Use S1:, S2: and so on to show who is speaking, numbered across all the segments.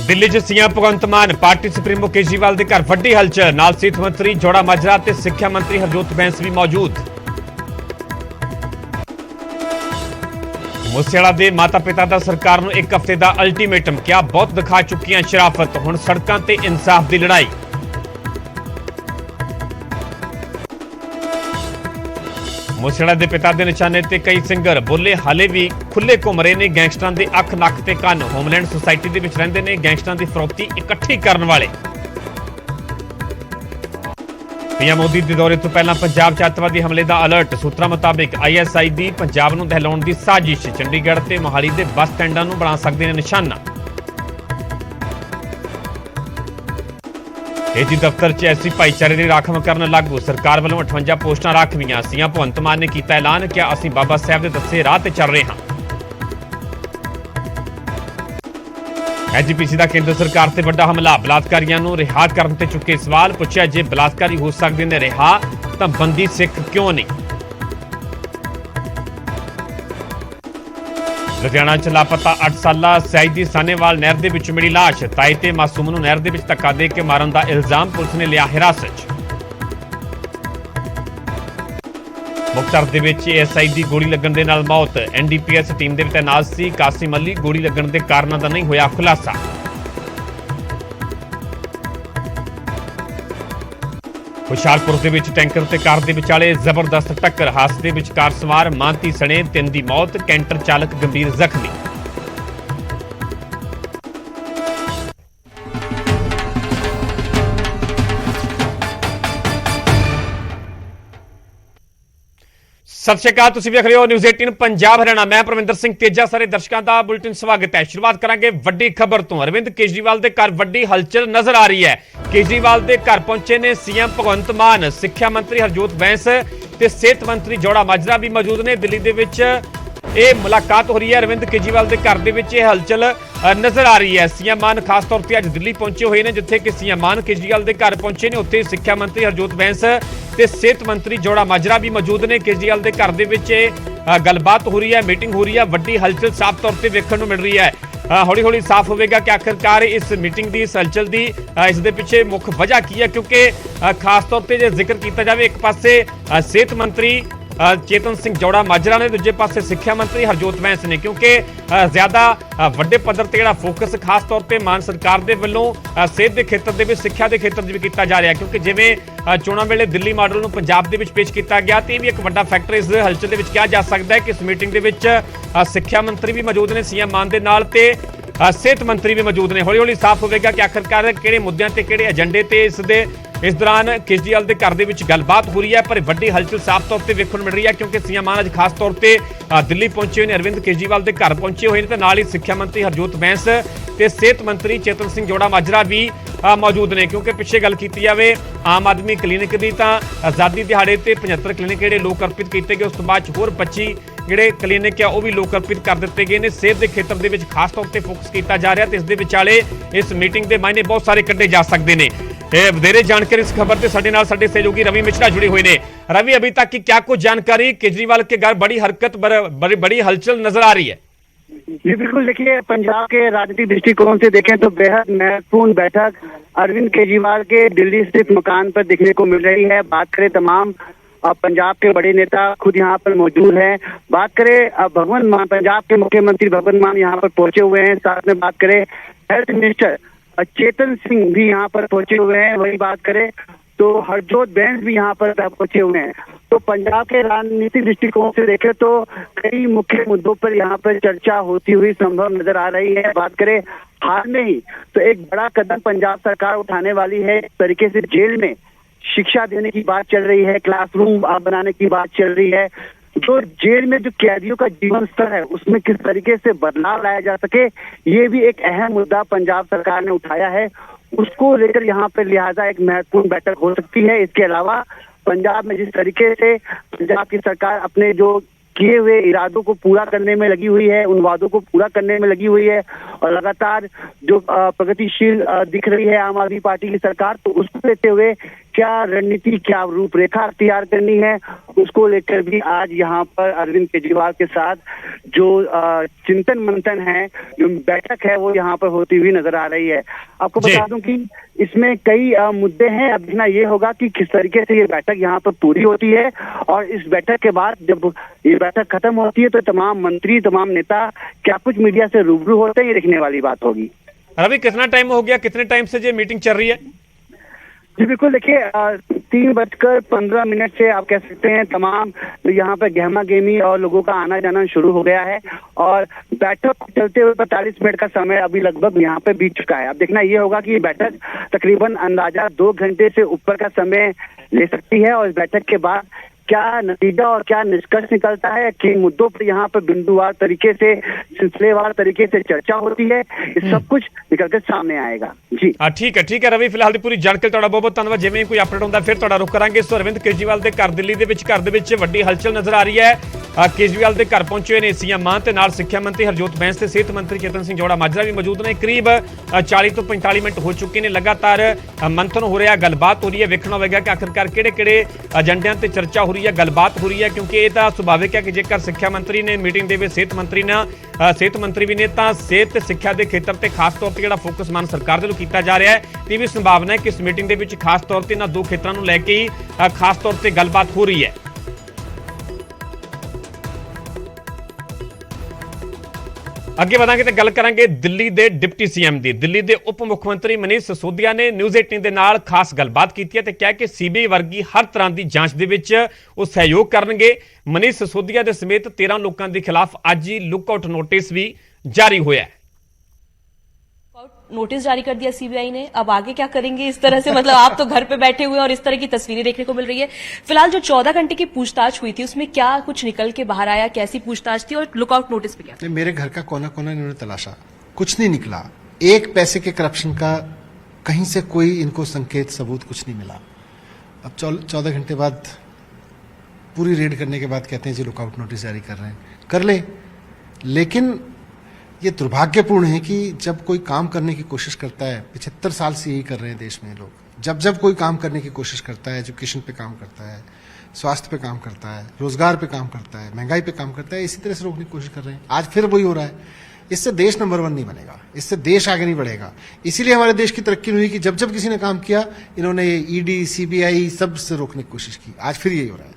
S1: दिल्ली च सीएम भगवंत मान party supremo Kejriwal के घर वड्डी हलचल नाल सेहत मंत्री जोड़ा माजरा ते सिक्ख्या मंत्री हरजोत बैंस भी मौजूद। मूसेवाला दे माता पिता दा सरकार नूं एक हफ्ते का अल्टीमेटम, क्या बहुत दिखा चुकी शराफत, हुण सड़कों ते इंसाफ की लड़ाई। मूसेवाला दे पिता के निशाने ते कई सिंगर बोले हाले भी खुले घूम रहे ने गैंगस्टरां दे अख नक ते कन। होमलैंड सोसाइटी दे विच रहिंदे ने गैंगस्टरां दी फरोख्ती इकट्ठी करन वाले। पीएम मोदी के दौरे तो पहला पंजाब च अतवादी हमले का अलर्ट, सूत्रों मुताबिक ISI की पंजाब नूं दहलाउण की साजिश। चंडीगढ़ ते मोहाली के बस स्टैंडां नूं बना सकदे ने निशाना। एजी दफ्तर च ऐसी भाईचारे की राखव करन लागू, सरकार वालों 58 पोस्टां राखवियां। सीएम भगवंत मान ने किया ऐलान, क्या असीं बाबा साहब के दसे राह ते चल रहे हैं। HPC का केंद्र सरकार से बड़ा हमला, बलात्कारियों को रिहा करने ते चुके सवाल। पूछा जे बलात्कारी हो सकते हैं रिहा तो बंदी सिख क्यों नहीं। लुधियाना च लापता 8 साला सैयदी सानेवाल नहर दे विच मिली लाश, ताए ते मासूम नूं नहर दे विच धक्का दे के मारन का इल्जाम, पुलिस ने लिया हिरासत। मुक्तसर दे विच ASI की गोली लगन दे नाल मौत, NDPS टीम दे तैनात सी कासिम अली, गोली लगन के कारणों का नहीं होया खुलासा। हुशियारपुर दे विच टैंकर ते कार दे विचाले जबरदस्त टक्कर, हादसे दे विच कार सवार मां धी सने 3 की मौत, कैंटर चालक गंभीर जख्मी। सत श्री अकाल, तुसीं वेख रहे हो न्यूज़ 18 पंजाब हरियाणा। मैं परविंदर सिंह तेजा, सारे दर्शकों का बुलेटिन स्वागत है। शुरुआत करांगे वड्डी खबर तो। अरविंद केजरीवाल के घर वड्डी हलचल नजर आ रही है। केजरीवाल के घर पहुंचे ने सीएम भगवंत मान, सिक्ख्या मंत्री हरजोत बैंस ते सेहत मंत्री जोड़ा माजरा भी मौजूद ने। दिल्ली दे विच ये मुलाकात हो रही है। अरविंद केजरीवाल के घर दे विच हलचल नजर आ रही है। सीएम मान खास तौर पर अज दिल्ली पहुंचे हुए हैं, जिथे कि सीएम मान केजरीवाल के घर पहुंचे ने, उत्थे सिक्ख्या मंत्री हरजोत बैंस ते सेहत मंत्री जोड़ा माजरा भी मौजूद ने। केजरीवाल के घर दे विच गलबात हो रही है, मीटिंग हो रही है। वड्डी हलचल साफ तौर पर वेखण नूं मिल रही है। हौली हौली साफ होगा कि आखिरकार इस मीटिंग की, इस हलचल की, इस दे पिछे मुख वजह की है, क्योंकि खास तौर पर जो जिक्र किया जाए, एक पासे सेहत मंत्री चेतन सिंह जोड़ा माजरा ने, दूजे पासे सिक्ख्या मंत्री हरजोत बैंस ने, क्योंकि ज्यादा वड्डे पद्धर ते जिहड़ा फोकस खास तौर पर मान सरकार के वल्लों सेहत के खेत्र के सिक्ख्या के खेत्र भी किया जा रहा है। क्योंकि जिवें चोणां वेले दिल्ली मॉडल नूं पंजाब दे विच पेश किया गया, तो यह भी एक वड्डा फैक्टर इस हलचल दे विच कहा जा सकता है कि इस मीटिंग के विच सिक्ख्या मंत्री भी मौजूद ने सीएम मान दे नाल, ते सेहत मंत्री भी मौजूद ने। हौली हौली साफ होगा कि आखिरकार किहड़े मुद्दों ते किहड़े एजेंडे ते इस दौरान केजरीवाल के घर के गलबात हो रही है। पर वड्डी हलचल साफ तौर पर वेखण मिल रही है, क्योंकि सीएम मान अज खास तौर पर दिल्ली पहुंचे हुए हैं, अरविंद केजरीवाल के घर पहुंचे हुए हैं, नाल ही सिक्ख्या मंत्री हरजोत बैंस ते सेहत मंत्री चेतन सिंह जोड़ा माजरा भी मौजूद ने। क्योंकि पिछे गल की जाए आम आदमी क्लीनिक की, तो आज़ादी दिहाड़े ते 75 क्लीनिक जिहड़े लोक अर्पित किए गए, उस तो बाद होर 25 जिहड़े क्लीनिक है वह भी लोक अर्पित कर दिए गए हैं। सेहत के खेत्र के खास तौर पर फोकस किया जा रहा है, तो इस दे विचाले इस मीटिंग के मायने बहुत सारे कड्ढे जा सकते हैं। वधेरे जानकारी इस खबर से साडे नाल साडे सहयोगी रवि मिश्रा जुड़े हुए हैं। रवि, अभी तक की क्या कुछ जानकारी? केजरीवाल के घर बड़ी हरकत, बड़ी हलचल नजर आ रही है।
S2: जी बिल्कुल, देखिए पंजाब के राजनीतिक दृष्टिकोण से देखें तो बेहद महत्वपूर्ण बैठक अरविंद केजरीवाल के दिल्ली स्थित मकान पर देखने को मिल रही है। बात करें तमाम पंजाब के बड़े नेता खुद यहाँ पर मौजूद हैं। बात करें भगवंत मान, पंजाब के मुख्यमंत्री भगवंत मान यहाँ पर पहुंचे हुए हैं। साथ में बात करें हेल्थ मिनिस्टर चेतन सिंह भी यहाँ पर पहुंचे हुए हैं। वही बात करें तो हरजोत बैंस भी यहाँ पर पहुंचे हुए हैं। तो पंजाब के राजनीतिक दृष्टिकोण से देखें तो कई मुख्य मुद्दों पर यहाँ पर चर्चा होती हुई संभव नजर आ रही है। बात करें हाल में ही तो एक बड़ा कदम पंजाब सरकार उठाने वाली है। इस तरीके से जेल में शिक्षा देने की बात चल रही है, क्लासरूम बनाने की बात चल रही है। जो जेल में जो कैदियों का जीवन स्तर है उसमें किस तरीके से बदलाव लाया जा सके, ये भी एक अहम मुद्दा पंजाब सरकार ने उठाया है। उसको लेकर यहाँ पर लिहाजा एक महत्वपूर्ण बैठक हो सकती है। इसके अलावा पंजाब में जिस तरीके से पंजाब की सरकार अपने जो किए हुए इरादों को पूरा करने में लगी हुई है, उन वादों को पूरा करने में लगी हुई है, और लगातार जो प्रगतिशील दिख रही है आम आदमी पार्टी की सरकार, तो उसको लेते हुए क्या रणनीति, क्या रूपरेखा अख्तियार करनी है, उसको लेकर भी आज यहाँ पर अरविंद केजरीवाल के साथ जो चिंतन मंथन है, जो बैठक है, वो यहाँ पर होती हुई नजर आ रही है। आपको बता दूं कि इसमें कई मुद्दे हैं। अब देखना ये होगा कि किस तरीके से ये बैठक यहाँ पर पूरी होती है, और इस बैठक के बाद जब ये बैठक खत्म होती है तो तमाम मंत्री, तमाम नेता क्या कुछ मीडिया से रूबरू होते हैं, ये देखने वाली बात होगी।
S1: रवि, कितना टाइम हो गया, कितने टाइम से ये मीटिंग चल रही है?
S2: जी बिल्कुल, देखिए 3:15 से आप कह सकते हैं तमाम यहाँ पर गहमा गहमी और लोगों का आना जाना शुरू हो गया है, और बैठक चलते हुए 45 मिनट का समय अभी लगभग यहाँ पे बीत चुका है। अब देखना ये होगा कि ये बैठक तकरीबन अंदाजा 2 घंटे से ऊपर का समय ले सकती है, और इस बैठक के बाद क्या नतीजा और क्या निष्कर्ष निकलता है, किन मुद्दों पर यहाँ पर बिंदुवार तरीके से, सिलसिलेवार तरीके से चर्चा होती है, ये सब कुछ निकल कर सामने आएगा। जी
S1: ठीक है रवि, फिलहाल ਦੀ ਪੂਰੀ ਜਾਣਕਾਰੀ ਤੁਹਾਡਾ ਬਹੁਤ ਬਹੁਤ ਧੰਨਵਾਦ। ਜਿਵੇਂ ਕੋਈ ਅਪਡੇਟ ਹੁੰਦਾ ਫਿਰ ਤੁਹਾਡਾ ਰੁਖ ਕਰਾਂਗੇ। ਸੋ ਅਰਵਿੰਦ ਕੇਜਰੀਵਾਲ ਦੇ ਘਰ ਦਿੱਲੀ ਦੇ ਵਿੱਚ ਵੱਡੀ ਹਲਚਲ ਨਜ਼ਰ ਆ ਰਹੀ ਹੈ। ਕੇਜਰੀਵਾਲ ਦੇ ਘਰ ਪਹੁੰਚੇ ਹੋਏ ਨੇ ਸੀਐਮ ਮਾਨ ਤੇ ਨਾਲ ਸਿੱਖਿਆ ਮੰਤਰੀ ਹਰਜੋਤ ਬੈਂਸ ਤੇ ਸਿਹਤ ਮੰਤਰੀ ਚੇਤਨ ਸਿੰਘ ਜੋੜਾ ਮਾਜਰਾ ਵੀ ਮੌਜੂਦ ਨੇ। ਕਰੀਬ 40 ਤੋਂ 45 ਮਿੰਟ ਹੋ ਚੁੱਕੇ ਨੇ, ਲਗਾਤਾਰ ਮੰਥਨ ਹੋ ਰਿਹਾ, ਗੱਲਬਾਤ ਹੋ ਰਹੀ ਹੈ। ਵੇਖਣਾ ਹੋਵੇਗਾ ਕਿ ਆਖਿਰਕਾਰ ਕਿਹੜੇ ਏਜੰਡਿਆਂ ਤੇ ਚਰਚਾ ਹੋ ਰਹੀ ਹੈ, ਗੱਲਬਾਤ ਹੋ ਰਹੀ ਹੈ, ਕਿਉਂਕਿ ਇਹ ਤਾਂ ਸੁਭਾਵਿਕ ਹੈ ਕਿ ਜੇਕਰ ਸਿੱਖਿਆ ਮੰਤਰੀ ਨੇ ਮੀਟਿੰਗ ਦੇ ਵਿੱਚ ਸਿਹਤ ਮੰਤਰੀ ਵੀ ਨੇ ਤਾਂ ਸਿਹਤ ਤੇ ਸਿੱਖਿਆ ਦੇ ਖੇਤਰ ਤੇ ਖਾਸ ਤੌਰ ਤੇ ਜਿਹੜਾ ਫੋਕਸ ਮਾਨ ਸਰਕਾਰ ਦੇ ਵੱਲੋਂ ਕੀਤਾ ਜਾ ਰਿਹਾ ਹੈ, ਤੇ ਵੀ ਸੰਭਾਵਨਾ ਹੈ ਕਿ ਇਸ ਮੀਟਿੰਗ ਦੇ ਵਿੱਚ ਖਾਸ ਤੌਰ ਤੇ ਇਹਨਾਂ ਦੋ ਖੇਤਰਾਂ ਨੂੰ ਲੈ ਕੇ ਹੀ ਖਾਸ ਤੌਰ ਤੇ ਗੱਲਬਾਤ ਹੋ ਰਹੀ ਹੈ। ਅੱਗੇ ਵਧਾਂਗੇ ਤੇ ਗੱਲ ਕਰਾਂਗੇ ਦਿੱਲੀ ਦੇ ਡਿਪਟੀ ਸੀਐਮ ਦੀ। ਦਿੱਲੀ ਦੇ ਉਪ ਮੁੱਖ ਮੰਤਰੀ ਮਨੀਸ਼ ਸਿਸੋਦੀਆ ਨੇ ਨਿਊਜ਼ 18 ਦੇ ਨਾਲ ਖਾਸ ਗੱਲਬਾਤ ਕੀਤੀ ਹੈ ਤੇ ਕਿਹਾ ਕਿ ਸੀਬੀਆਈ ਵਰਗੀ ਹਰ ਤਰ੍ਹਾਂ ਦੀ ਜਾਂਚ ਦੇ ਵਿੱਚ ਉਹ ਸਹਿਯੋਗ ਕਰਨਗੇ। ਮਨੀਸ਼ ਸਿਸੋਦੀਆ ਦੇ ਸਮੇਤ 13 ਲੋਕਾਂ ਦੇ ਖਿਲਾਫ ਅੱਜ ਹੀ ਲੁੱਕ ਆਊਟ ਨੋਟਿਸ ਵੀ ਜਾਰੀ ਹੋਇਆ ਹੈ।
S3: नोटिस जारी कर दिया सीबीआई ने, अब आगे क्या करेंगे इस तरह से? मतलब आप तो घर पे बैठे हुए हैं और इस तरह की तस्वीरें देखने को मिल रही है। फिलहाल जो 14 घंटे की पूछताछ हुई थी उसमें क्या कुछ निकल के बाहर आया, कैसी पूछताछ थी, और लुकआउट नोटिस पे क्या?
S4: मेरे घर का कोना कोना इन्होंने तलाशा, कुछ नहीं निकला। एक पैसे के करप्शन का कहीं से कोई इनको संकेत सबूत कुछ नहीं मिला। अब 14 घंटे बाद पूरी रेड करने के बाद कहते हैं जी लुकआउट नोटिस जारी कर रहे हैं, कर ले। लेकिन ये दुर्भाग्यपूर्ण है कि जब कोई काम करने की कोशिश करता है, 75 साल से यही कर रहे हैं देश में लोग, जब कोई काम करने की कोशिश करता है, एजुकेशन पे काम करता है, स्वास्थ्य पे काम करता है, रोजगार पे काम करता है, महंगाई पे काम करता है, इसी तरह से रोकने की कोशिश कर रहे हैं। आज फिर वही हो रहा है। इससे देश नंबर 1 नहीं बनेगा, इससे देश आगे नहीं बढ़ेगा। इसीलिए हमारे देश की तरक्की हुई कि जब किसी ने काम किया, इन्होंने ये ईडी, सीबीआई सब से रोकने की कोशिश की। आज फिर यही हो रहा है।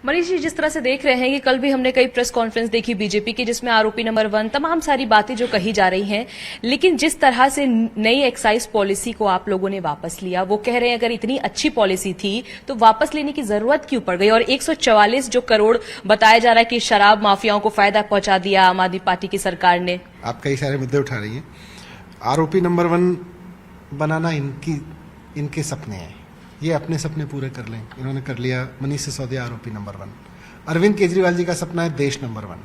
S3: मनीष जी, जिस तरह से देख रहे हैं कि कल भी हमने कई प्रेस कॉन्फ्रेंस देखी बीजेपी की, जिसमें आरोपी नंबर 1 तमाम सारी बातें जो कही जा रही हैं, लेकिन जिस तरह से नई एक्साइज पॉलिसी को आप लोगों ने वापस लिया, वो कह रहे हैं अगर इतनी अच्छी पॉलिसी थी तो वापस लेने की जरूरत क्यों पड़ गई? और 144 जो करोड़ बताया जा रहा है कि शराब माफियाओं को फायदा पहुंचा दिया आम आदमी पार्टी की सरकार ने।
S4: आप कई सारे मुद्दे उठा रही हैं। आरोपी नंबर 1 बनाना इनके सपने हैं, ये अपने सपने पूरे कर लें। इन्होंने कर लिया। मनीष सिसोदिया आरोपी नंबर 1। अरविंद केजरीवाल जी का सपना है देश नंबर 1,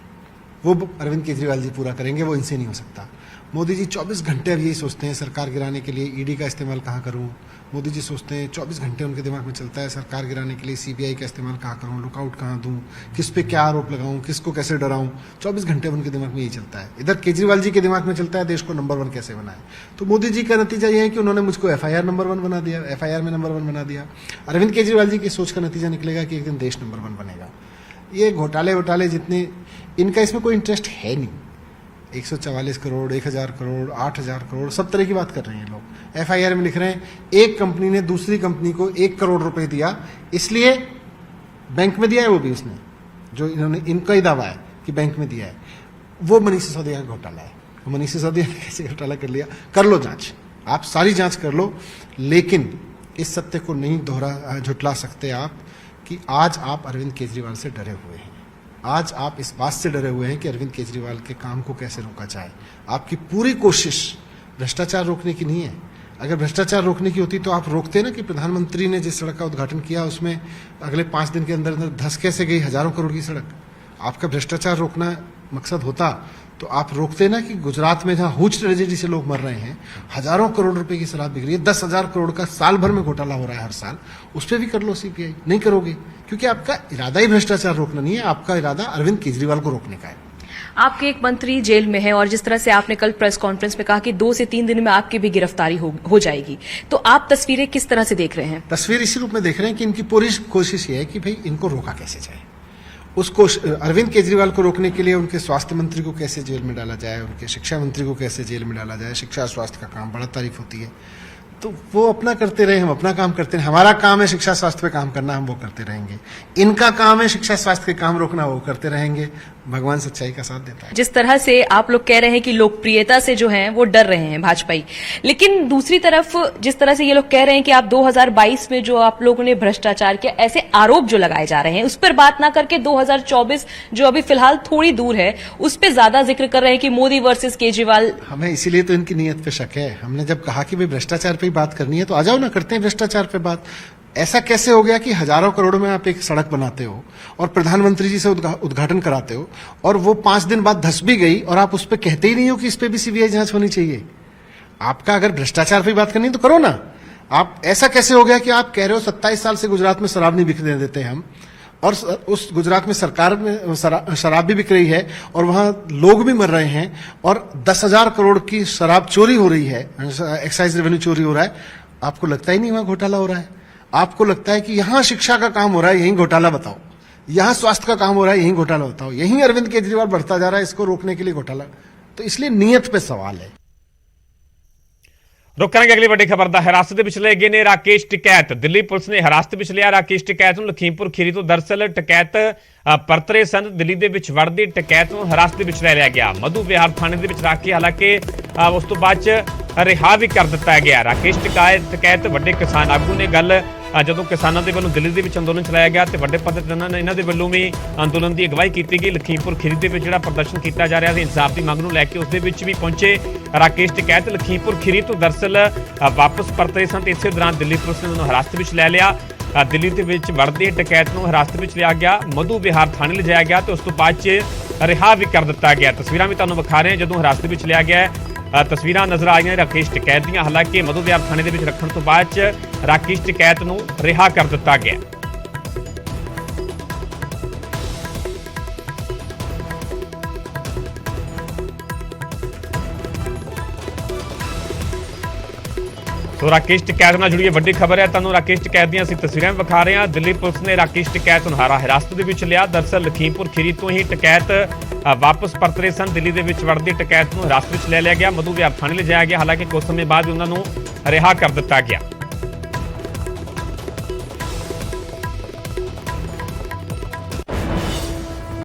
S4: वो अरविंद केजरीवाल जी पूरा करेंगे, वो इनसे नहीं हो सकता। मोदी जी 24 घंटे अब यही सोचते हैं सरकार गिराने के लिए ईडी का इस्तेमाल कहाँ करूँ। मोदी जी सोचते हैं 24 घंटे उनके दिमाग में चलता है सरकार गिराने के लिए सीबीआई का इस्तेमाल कहाँ करूँ, लुकआउट कहाँ दूँ, किस पे क्या आरोप लगाऊँ, किसको कैसे डराऊँ। 24 घंटे उनके दिमाग में यही चलता है। इधर केजरीवाल जी के दिमाग में चलता है देश को नंबर 1 कैसे बनाए। तो मोदी जी का नतीजा यह है कि उन्होंने मुझको FIR नंबर 1 बना दिया, FIR में नंबर 1 बना दिया। अरविंद केजरीवाल जी की सोच का नतीजा निकलेगा कि एक दिन देश नंबर 1 बनेगा। ये घोटाले जितने, इनका इसमें कोई इंटरेस्ट है नहीं। 144 करोड़, 1000 करोड़, 8000 करोड़, सब तरह की बात कर रहे हैं लोग। FIR में लिख रहे हैं एक कंपनी ने दूसरी कंपनी को 1 करोड़ रुपए दिया, इसलिए बैंक में दिया है, वो भी उसने, जो इन्होंने, इनका ही दावा है कि बैंक में दिया है, वो मनीष सिसोदिया का घोटाला है। तो मनीष सिसोदिया ने कैसे घोटाला कर लिया? कर लो जांच, आप सारी जांच कर लो, लेकिन इस सत्य को नहीं झुटला सकते आप कि आज आप अरविंद केजरीवाल से डरे हुए हैं। आज आप इस बात से डरे हुए हैं कि अरविंद केजरीवाल के काम को कैसे रोका जाए। आपकी पूरी कोशिश भ्रष्टाचार रोकने की नहीं है। अगर भ्रष्टाचार रोकने की होती तो आप रोकते ना कि प्रधानमंत्री ने जिस सड़क का उद्घाटन किया उसमें अगले 5 दिन के अंदर अंदर धस कैसे गई हजारों करोड़ की सड़क। आपका भ्रष्टाचार रोकना मकसद होता तो आप रोकते ना कि गुजरात में जहां हुज ट्रेजेडी से लोग मर रहे हैं, हजारों करोड़ रुपए की शराब बिक रही है, 10,000 करोड़ का साल भर में घोटाला हो रहा है हर साल, उस पर भी कर लो सीबीआई। नहीं करोगे क्योंकि आपका इरादा ही भ्रष्टाचार रोकना नहीं है, आपका इरादा अरविंद केजरीवाल को रोकने का है।
S3: आपके एक मंत्री जेल में है और जिस तरह से आपने कल प्रेस कॉन्फ्रेंस में कहा कि 2 से 3 दिन में आपकी भी गिरफ्तारी हो जाएगी, तो आप तस्वीरें किस तरह से देख रहे हैं?
S4: तस्वीर इसी रूप में देख रहे हैं कि इनकी पूरी कोशिश ये है कि भाई इनको रोका कैसे जाए। उसको अरविंद केजरीवाल को रोकने के लिए उनके स्वास्थ्य मंत्री को कैसे जेल में डाला जाए, उनके शिक्षा मंत्री को कैसे जेल में डाला जाए। शिक्षा स्वास्थ्य का काम बड़ा तारीफ होती है, तो वो अपना करते रहे, हम अपना काम करते रहे। हमारा काम है शिक्षा स्वास्थ्य पे काम करना, हम वो करते रहेंगे। इनका काम है शिक्षा स्वास्थ्य के काम रोकना, वो करते रहेंगे। भगवान सच्चाई का साथ देता है।
S3: जिस तरह से आप लोग कह रहे हैं कि लोकप्रियता से जो हैं वो डर रहे हैं भाजपाई, लेकिन दूसरी तरफ जिस तरह से ये लोग कह रहे हैं कि आप 2022 में जो आप लोगों ने भ्रष्टाचार किया, ऐसे आरोप जो लगाए जा रहे हैं उस पर बात ना करके 2024 जो अभी फिलहाल थोड़ी दूर है उस पर ज्यादा जिक्र कर रहे हैं कि मोदी वर्सेस केजरीवाल।
S4: हमें इसीलिए तो इनकी नीयत पे शक है। हमने जब कहा कि भाई भ्रष्टाचार पे ही बात करनी है तो आ जाओ ना, करते हैं भ्रष्टाचार पे बात। ऐसा कैसे हो गया कि हजारों करोड़ों में आप एक सड़क बनाते हो और प्रधानमंत्री जी से उद्घाटन कराते हो और वो 5 दिन बाद धस भी गई और आप उस पर कहते ही नहीं हो कि इस पे भी सीबीआई जांच होनी चाहिए? आपका अगर भ्रष्टाचार पे बात करनी है तो करो ना। आप ऐसा कैसे हो गया कि आप कह रहे हो 27 साल से गुजरात में शराब नहीं बिकने देते हम, और उस गुजरात में सरकार में शराब भी बिक रही है और वहां लोग भी मर रहे हैं और 10,000 करोड़ की शराब चोरी हो रही है, एक्साइज रेवेन्यू चोरी हो रहा है। आपको लगता ही नहीं वहां घोटाला हो रहा है? आपको लगता है कि यहां शिक्षा का काम हो रहा है, यहीं घोटाला बताओ। यहां स्वास्थ्य का काम हो रहा है, यहीं घोटाला बताओ। यहीं अरविंद केजरीवाल बढ़ता जा रहा है, इसको रोकने के लिए घोटाला। तो इसलिए नीयत पे सवाल है।
S1: रुक करेंगे अगली बड़ी खबर ਦਾ। ਹਿਰਾਸਤ ਦੇ ਵਿੱਚ ਲਏ ਗਏ ਨੇ ਰਾਕੇਸ਼ ਟਿਕੈਤ। ਦਿੱਲੀ ਪੁਲਿਸ ਨੇ ਹਿਰਾਸਤ ਵਿੱਚ ਲਿਆ ਰਾਕੇਸ਼ ਟਿਕੈਤ ਨੂੰ ਲਖੀਮਪੁਰ ਖੀਰੀ ਤੋਂ। ਦਰਅਸਲ ਟਿਕੈਤ ਪਰਤਰੇ ਸਨ। ਦਿੱਲੀ ਦੇ ਵਿੱਚ ਵੜਦੀ ਟਿਕੈਤ ਨੂੰ ਹਿਰਾਸਤ ਦੇ ਵਿੱਚ ਲੈ ਲਿਆ ਗਿਆ। ਮਧੂ ਵਿਹਾਰ ਥਾਣੇ ਦੇ ਵਿੱਚ ਰੱਖ ਕੇ ਹਾਲਾਂਕਿ ਉਸ ਤੋਂ ਬਾਅਦ ਚ ਰਿਹਾ ਵੀ ਕਰ ਦਿੱਤਾ ਗਿਆ। ਰਾਕੇਸ਼ ਟਿਕੈਤ ਵੱਡੇ ਕਿਸਾਨ ਆਗੂ ਨੇ। ਗੱਲ ਜਦੋਂ ਕਿਸਾਨਾਂ ਦੇ ਵੱਲੋਂ ਦਿੱਲੀ ਦੇ ਵਿੱਚ ਅੰਦੋਲਨ ਚਲਾਇਆ ਗਿਆ ਤੇ ਵੱਡੇ ਪੱਧਰ ਤੇ ਇਹਨਾਂ ਦੇ ਵੱਲੋਂ ਵੀ ਅੰਦੋਲਨ ਦੀ ਅਗਵਾਈ ਕੀਤੀ ਗਈ। ਲਖੀਮਪੁਰ ਖੀਰੀ ਦੇ ਵਿੱਚ ਜਿਹੜਾ ਪ੍ਰਦਰਸ਼ਨ ਕੀਤਾ ਜਾ ਰਿਹਾ ਸੀ ਇਨਸਾਫ ਦੀ ਮੰਗ ਨੂੰ ਲੈ ਕੇ, ਉਸ ਦੇ ਵਿੱਚ ਵੀ ਪਹੁੰਚੇ ਰਾਕੇਸ਼ ਟਿਕੈਤ। ਲਖੀਮਪੁਰ ਖੀਰੀ ਤੋਂ ਦਰਅਸਲ ਵਾਪਸ ਪਰਤ ਰਹੇ ਸਨ ਤੇ ਇਸੇ ਦੌਰਾਨ ਦਿੱਲੀ ਪੁਲਿਸ ਨੇ ਉਹਨਾਂ ਨੂੰ ਹਿਰਾਸਤ ਵਿੱਚ ਲੈ ਲਿਆ। ਦਿੱਲੀ ਦੇ ਵਿੱਚ ਵੜਦੇ ਟਿਕੈਤ ਨੂੰ ਹਿਰਾਸਤ ਵਿੱਚ ਲਿਆ ਗਿਆ, ਮਧੂ ਵਿਹਾਰ ਥਾਣੇ ਲਿਜਾਇਆ ਗਿਆ ਤੇ ਉਸ ਤੋਂ ਬਾਅਦ 'ਚ ਰਿਹਾ ਵੀ ਕਰ ਦਿੱਤਾ ਗਿਆ। ਤਸਵੀਰਾਂ ਵੀ ਤੁਹਾਨੂੰ ਵਿਖਾ ਰਹੇ ਹਾਂ ਜਦੋਂ ਹਿਰਾਸਤ ਵਿੱਚ ਲਿਆ ਗਿਆ। ਤਸਵੀਰਾਂ ਨਜ਼ਰ ਆ ਰਹੀਆਂ ਰਾਕੇਸ਼ ਟਿਕੈਤ ਦੀਆਂ। ਹਾਲਾਂਕਿ ਮਧੂ ਵਿਹਾਰ ਥਾਣੇ ਦੇ ਵਿੱਚ ਰੱਖਣ ਤੋਂ ਬਾਅਦ 'ਚ ਰਾਕੇਸ਼ ਟਿਕੈਤ ਨੂੰ ਰਿਹਾ ਕਰ ਦਿੱਤਾ ਗਿਆ। ਸੋ ਰਾਕੇਸ਼ ਟਿਕੈਤ ਨਾਲ ਜੁੜੀ ਵੱਡੀ ਖਬਰ ਹੈ। ਤੁਹਾਨੂੰ ਰਾਕੇਸ਼ ਟਿਕੈਤ ਦੀਆਂ ਅਸੀਂ ਤਸਵੀਰਾਂ ਵਿਖਾ ਰਹੇ ਹਾਂ। ਦਿੱਲੀ ਪੁਲਿਸ ਨੇ ਰਾਕੇਸ਼ ਟਿਕੈਤ ਨੂੰ ਹਿਰਾਸਤ ਦੇ ਵਿੱਚ ਲਿਆ। ਦਰਅਸਲ ਲਖੀਮਪੁਰ ਖੀਰੀ ਤੋਂ ਹੀ ਟਿਕੈਤ ਵਾਪਸ ਪਰਤ ਰਹੇ ਸਨ। ਦਿੱਲੀ ਦੇ ਵਿੱਚ ਵੜਦੀ ਟਿਕੈਤ ਨੂੰ ਹਿਰਾਸਤ ਵਿੱਚ ਲੈ ਲਿਆ ਗਿਆ, ਮਧੂ ਵਿਹਾਰ ਥਾਣੇ ਲਿਜਾਇਆ ਗਿਆ। ਹਾਲਾਂਕਿ ਕੁਝ ਸਮੇਂ ਬਾਅਦ ਉਹਨਾਂ ਨੂੰ ਰਿਹਾ ਕਰ ਦਿੱਤਾ ਗਿਆ।